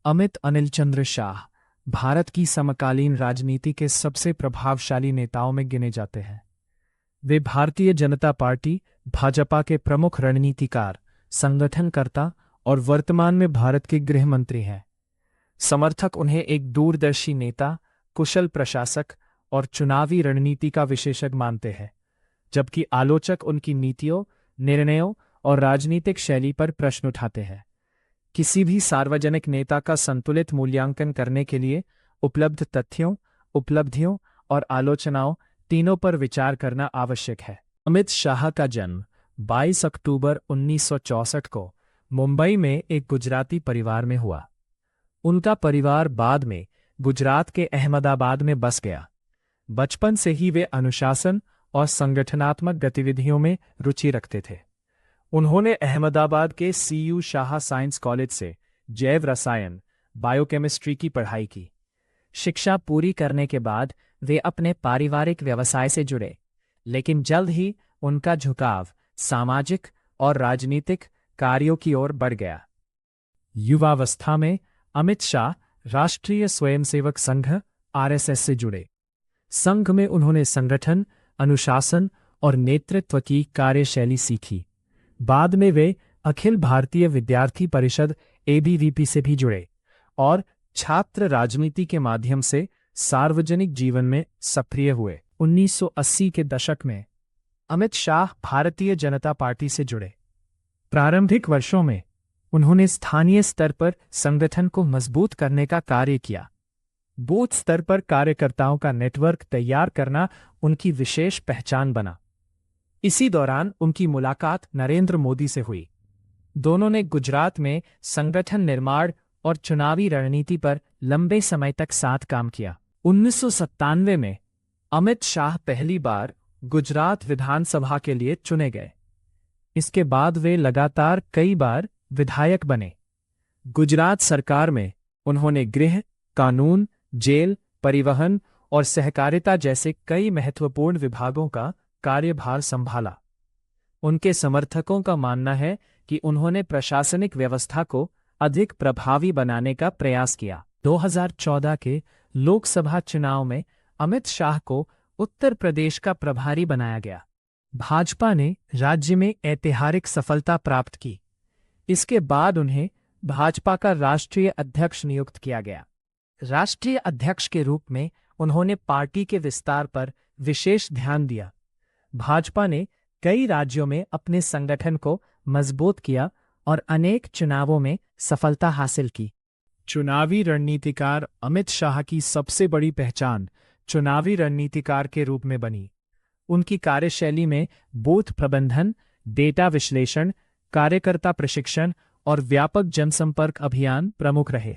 अमित अनिल चंद्र शाह भारत की समकालीन राजनीति के सबसे प्रभावशाली नेताओं में गिने जाते हैं। वे भारतीय जनता पार्टी भाजपा के प्रमुख रणनीतिकार, संगठनकर्ता और वर्तमान में भारत के गृह मंत्री हैं। समर्थक उन्हें एक दूरदर्शी नेता, कुशल प्रशासक और चुनावी रणनीति का विशेषज्ञ मानते हैं, जबकि आलोचक उनकी नीतियों, निर्णयों और राजनीतिक शैली पर प्रश्न उठाते हैं। किसी भी सार्वजनिक नेता का संतुलित मूल्यांकन करने के लिए उपलब्ध तथ्यों, उपलब्धियों और आलोचनाओं तीनों पर विचार करना आवश्यक है। अमित शाह का जन्म 22 अक्टूबर 1964 को मुंबई में एक गुजराती परिवार में हुआ। उनका परिवार बाद में गुजरात के अहमदाबाद में बस गया। बचपन से ही वे अनुशासन और संगठनात्मक गतिविधियों में रुचि रखते थे। उन्होंने अहमदाबाद के CU शाह साइंस कॉलेज से जैव रसायन, बायोकेमिस्ट्री की पढ़ाई की। शिक्षा पूरी करने के बाद वे अपने पारिवारिक व्यवसाय से जुड़े, लेकिन जल्द ही उनका झुकाव सामाजिक और राजनीतिक कार्यों की ओर बढ़ गया। युवावस्था में अमित शाह राष्ट्रीय स्वयंसेवक संघ RSS से जुड़े। संघ में उन्होंने संगठन, अनुशासन और नेतृत्व की कार्यशैली सीखी। बाद में वे अखिल भारतीय विद्यार्थी परिषद ABVP से भी जुड़े और छात्र राजनीति के माध्यम से सार्वजनिक जीवन में सक्रिय हुए। 1980 के दशक में अमित शाह भारतीय जनता पार्टी से जुड़े। प्रारंभिक वर्षों में उन्होंने स्थानीय स्तर पर संगठन को मजबूत करने का कार्य किया। बूथ स्तर पर कार्यकर्ताओं का नेटवर्क तैयार करना उनकी विशेष पहचान बना। इसी दौरान उनकी मुलाकात नरेंद्र मोदी से हुई। दोनों ने गुजरात में संगठन निर्माण और चुनावी रणनीति पर लंबे समय तक साथ काम किया। 1997 में अमित शाह पहली बार गुजरात विधानसभा के लिए चुने गए। इसके बाद वे लगातार कई बार विधायक बने। गुजरात सरकार में उन्होंने गृह, कानून, जेल, परिवहन और सहकारिता जैसे कई महत्वपूर्ण विभागों का कार्यभार संभाला। उनके समर्थकों का मानना है कि उन्होंने प्रशासनिक व्यवस्था को अधिक प्रभावी बनाने का प्रयास किया। 2014 के लोकसभा चुनाव में अमित शाह को उत्तर प्रदेश का प्रभारी बनाया गया। भाजपा ने राज्य में ऐतिहासिक सफलता प्राप्त की। इसके बाद उन्हें भाजपा का राष्ट्रीय अध्यक्ष नियुक्त किया गया। राष्ट्रीय अध्यक्ष के रूप में उन्होंने पार्टी के विस्तार पर विशेष ध्यान दिया। भाजपा ने कई राज्यों में अपने संगठन को मजबूत किया और अनेक चुनावों में सफलता हासिल की। चुनावी रणनीतिकार अमित शाह की सबसे बड़ी पहचान चुनावी रणनीतिकार के रूप में बनी। उनकी कार्यशैली में बूथ प्रबंधन, डेटा विश्लेषण, कार्यकर्ता प्रशिक्षण और व्यापक जनसंपर्क अभियान प्रमुख रहे।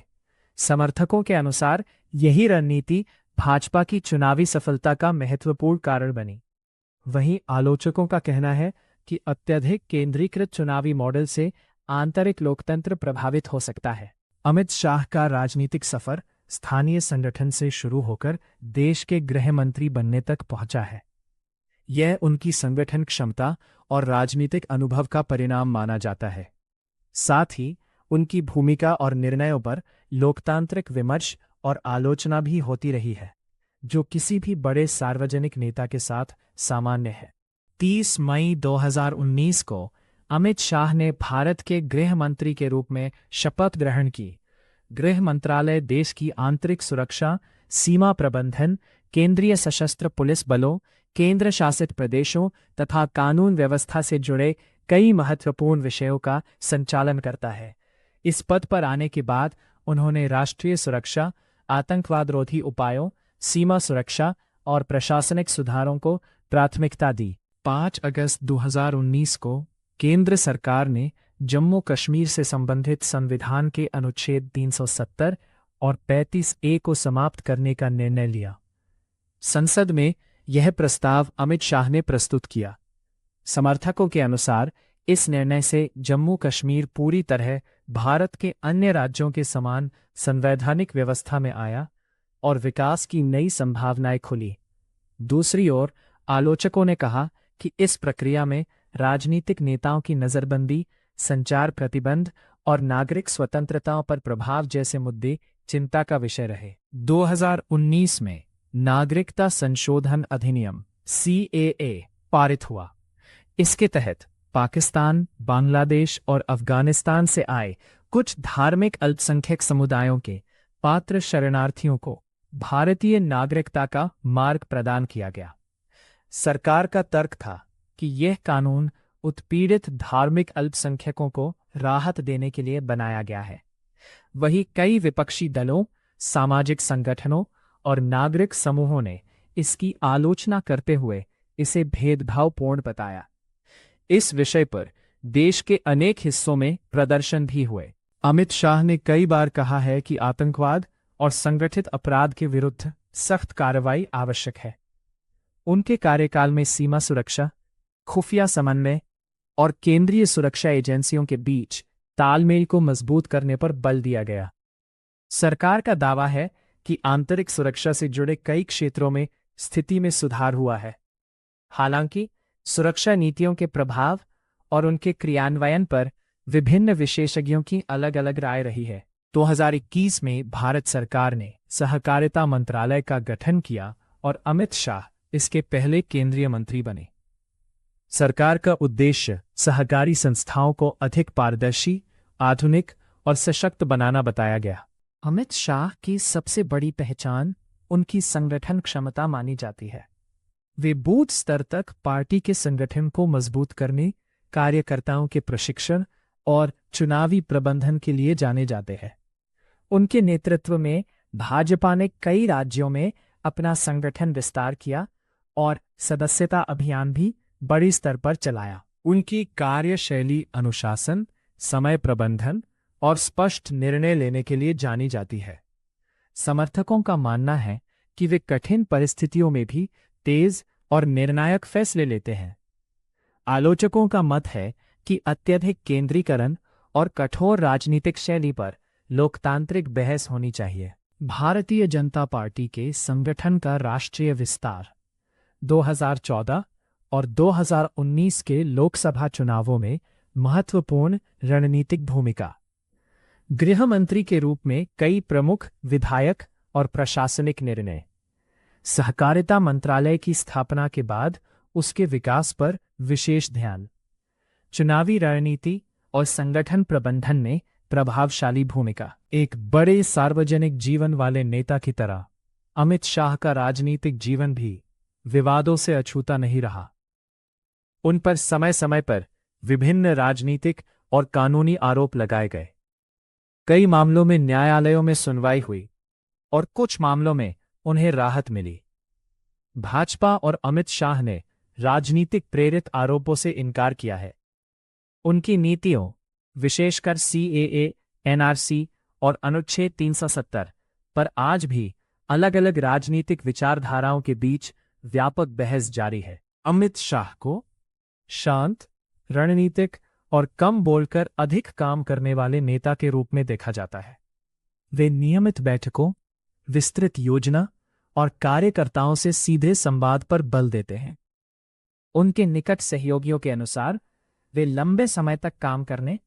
समर्थकों के अनुसार यही रणनीति भाजपा की चुनावी सफलता का महत्वपूर्ण कारण बनी। वहीं आलोचकों का कहना है कि अत्यधिक केंद्रीकृत चुनावी मॉडल से आंतरिक लोकतंत्र प्रभावित हो सकता है। अमित शाह का राजनीतिक सफर स्थानीय संगठन से शुरू होकर देश के गृह मंत्री बनने तक पहुंचा है। यह उनकी संगठन क्षमता और राजनीतिक अनुभव का परिणाम माना जाता है। साथ ही उनकी भूमिका और निर्णयों पर लोकतांत्रिक विमर्श और आलोचना भी होती रही है, जो किसी भी बड़े सार्वजनिक नेता के साथ सामान्य है। 30 मई 2019 को अमित शाह ने भारत के गृह मंत्री के रूप में शपथ ग्रहण की। गृह मंत्रालय देश की आंतरिक सुरक्षा, सीमा प्रबंधन, केंद्रीय सशस्त्र पुलिस बलों, केंद्र शासित प्रदेशों तथा कानून व्यवस्था से जुड़े कई महत्वपूर्ण विषयों का संचालन करता है। इस पद पर आने के बाद उन्होंने राष्ट्रीय सुरक्षा, आतंकवाद रोधी उपायों, सीमा सुरक्षा और प्रशासनिक सुधारों को प्राथमिकता दी। 5 अगस्त 2019 को केंद्र सरकार ने जम्मू कश्मीर से संबंधित संविधान के अनुच्छेद 370 और 35A को समाप्त करने का निर्णय लिया। संसद में यह प्रस्ताव अमित शाह ने प्रस्तुत किया। समर्थकों के अनुसार इस निर्णय से जम्मू कश्मीर पूरी तरह भारत के अन्य राज्यों के समान संवैधानिक व्यवस्था में आया और विकास की नई संभावनाएं खुली। दूसरी ओर आलोचकों ने कहा कि इस प्रक्रिया में राजनीतिक नेताओं की नज़रबंदी, संचार प्रतिबंध और नागरिक स्वतंत्रताओं पर प्रभाव जैसे मुद्दे चिंता का विषय रहे। 2019 में नागरिकता संशोधन अधिनियम CAA पारित हुआ। इसके तहत पाकिस्तान, बांग्लादेश और अफगानिस्तान से आए कुछ धार्मिक अल्पसंख्यक समुदायों के पात्र शरणार्थियों को भारतीय नागरिकता का मार्ग प्रदान किया गया। सरकार का तर्क था कि यह कानून उत्पीड़ित धार्मिक अल्पसंख्यकों को राहत देने के लिए बनाया गया है। वहीं कई विपक्षी दलों, सामाजिक संगठनों और नागरिक समूहों ने इसकी आलोचना करते हुए इसे भेदभावपूर्ण बताया। इस विषय पर देश के अनेक हिस्सों में प्रदर्शन भी हुए। अमित शाह ने कई बार कहा है कि आतंकवाद और संगठित अपराध के विरुद्ध सख्त कार्रवाई आवश्यक है। उनके कार्यकाल में सीमा सुरक्षा, खुफिया समन्वय और केंद्रीय सुरक्षा एजेंसियों के बीच तालमेल को मजबूत करने पर बल दिया गया। सरकार का दावा है कि आंतरिक सुरक्षा से जुड़े कई क्षेत्रों में स्थिति में सुधार हुआ है। हालांकि सुरक्षा नीतियों के प्रभाव और उनके क्रियान्वयन पर विभिन्न विशेषज्ञों की अलग अलग राय रही है। 2021 में भारत सरकार ने सहकारिता मंत्रालय का गठन किया और अमित शाह इसके पहले केंद्रीय मंत्री बने। सरकार का उद्देश्य सहकारी संस्थाओं को अधिक पारदर्शी, आधुनिक और सशक्त बनाना बताया गया। अमित शाह की सबसे बड़ी पहचान उनकी संगठन क्षमता मानी जाती है। वे बूथ स्तर तक पार्टी के संगठन को मजबूत करने, कार्यकर्ताओं के प्रशिक्षण और चुनावी प्रबंधन के लिए जाने जाते हैं। उनके नेतृत्व में भाजपा ने कई राज्यों में अपना संगठन विस्तार किया और सदस्यता अभियान भी बड़े स्तर पर चलाया। उनकी कार्यशैली अनुशासन, समय प्रबंधन और स्पष्ट निर्णय लेने के लिए जानी जाती है। समर्थकों का मानना है कि वे कठिन परिस्थितियों में भी तेज और निर्णायक फैसले लेते हैं। आलोचकों का मत है कि अत्यधिक केंद्रीकरण और कठोर राजनीतिक शैली पर लोकतांत्रिक बहस होनी चाहिए। भारतीय जनता पार्टी के संगठन का राष्ट्रीय विस्तार 2014 और 2019 के लोकसभा चुनावों में महत्वपूर्ण रणनीतिक भूमिका। गृह मंत्री के रूप में कई प्रमुख विधायक और प्रशासनिक निर्णय। सहकारिता मंत्रालय की स्थापना के बाद उसके विकास पर विशेष ध्यान। चुनावी रणनीति और संगठन प्रबंधन में प्रभावशाली भूमिका। एक बड़े सार्वजनिक जीवन वाले नेता की तरह अमित शाह का राजनीतिक जीवन भी विवादों से अछूता नहीं रहा। उन पर समय समय पर विभिन्न राजनीतिक और कानूनी आरोप लगाए गए। कई मामलों में न्यायालयों में सुनवाई हुई और कुछ मामलों में उन्हें राहत मिली। भाजपा और अमित शाह ने राजनीतिक प्रेरित आरोपों से इनकार किया है। उनकी नीतियों, विशेषकर CAA, NRC और अनुच्छेद 370 पर आज भी अलग अलग राजनीतिक विचारधाराओं के बीच व्यापक बहस जारी है। अमित शाह को शांत, रणनीतिक और कम बोलकर अधिक काम करने वाले नेता के रूप में देखा जाता है। वे नियमित बैठकों, विस्तृत योजना और कार्यकर्ताओं से सीधे संवाद पर बल देते हैं। उनके निकट सहयोगियों के अनुसार वे लंबे समय तक काम करने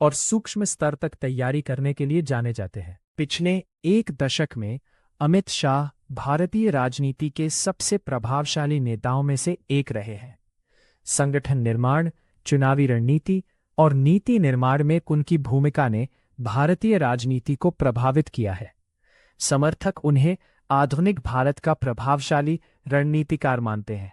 और सूक्ष्म स्तर तक तैयारी करने के लिए जाने जाते हैं। पिछले एक दशक में अमित शाह भारतीय राजनीति के सबसे प्रभावशाली नेताओं में से एक रहे हैं। संगठन निर्माण, चुनावी रणनीति और नीति निर्माण में उनकी भूमिका ने भारतीय राजनीति को प्रभावित किया है। समर्थक उन्हें आधुनिक भारत का प्रभावशाली रणनीतिकार मानते हैं,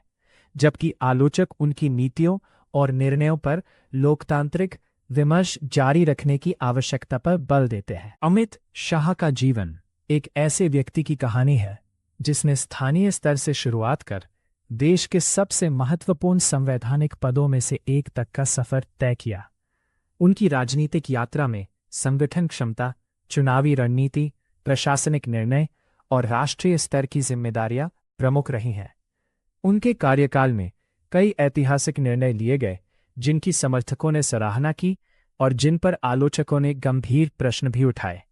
जबकि आलोचक उनकी नीतियों और निर्णयों पर लोकतांत्रिक विमर्श जारी रखने की आवश्यकता पर बल देते हैं। अमित शाह का जीवन एक ऐसे व्यक्ति की कहानी है जिसने स्थानीय स्तर से शुरुआत कर देश के सबसे महत्वपूर्ण संवैधानिक पदों में से एक तक का सफर तय किया। उनकी राजनीतिक यात्रा में संगठन क्षमता, चुनावी रणनीति, प्रशासनिक निर्णय और राष्ट्रीय स्तर की जिम्मेदारियां प्रमुख रही हैं। उनके कार्यकाल में कई ऐतिहासिक निर्णय लिए गए जिनकी समर्थकों ने सराहना की और जिन पर आलोचकों ने गंभीर प्रश्न भी उठाए।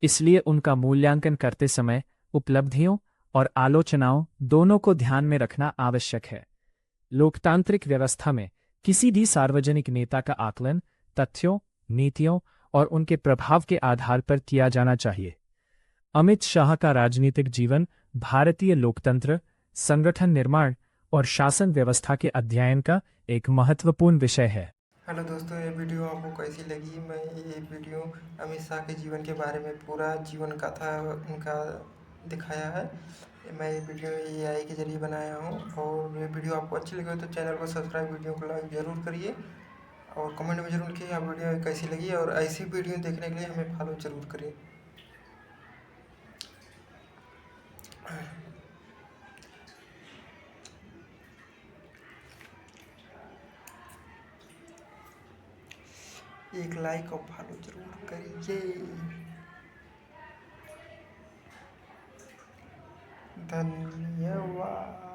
इसलिए उनका मूल्यांकन करते समय उपलब्धियों और आलोचनाओं दोनों को ध्यान में रखना आवश्यक है। लोकतांत्रिक व्यवस्था में किसी भी सार्वजनिक नेता का आकलन तथ्यों, नीतियों और उनके प्रभाव के आधार पर किया जाना चाहिए। अमित शाह का राजनीतिक जीवन भारतीय लोकतंत्र, संगठन निर्माण और शासन व्यवस्था के अध्ययन का एक महत्वपूर्ण विषय है। हेलो दोस्तों, ये वीडियो आपको कैसी लगी? मैं ये वीडियो अमित शाह के जीवन के बारे में पूरा जीवन कथा उनका दिखाया है। मैं ये वीडियो एआई के ज़रिए बनाया हूँ और ये वीडियो आपको अच्छी लगी हो तो चैनल को सब्सक्राइब, वीडियो को लाइक ज़रूर करिए और कमेंट में ज़रूर लिखिए आप वीडियो कैसी लगी और ऐसी वीडियो देखने के लिए हमें फॉलो ज़रूर करिए। एक लाइक और फॉलो ज़रूर करिए। धन्यवाद।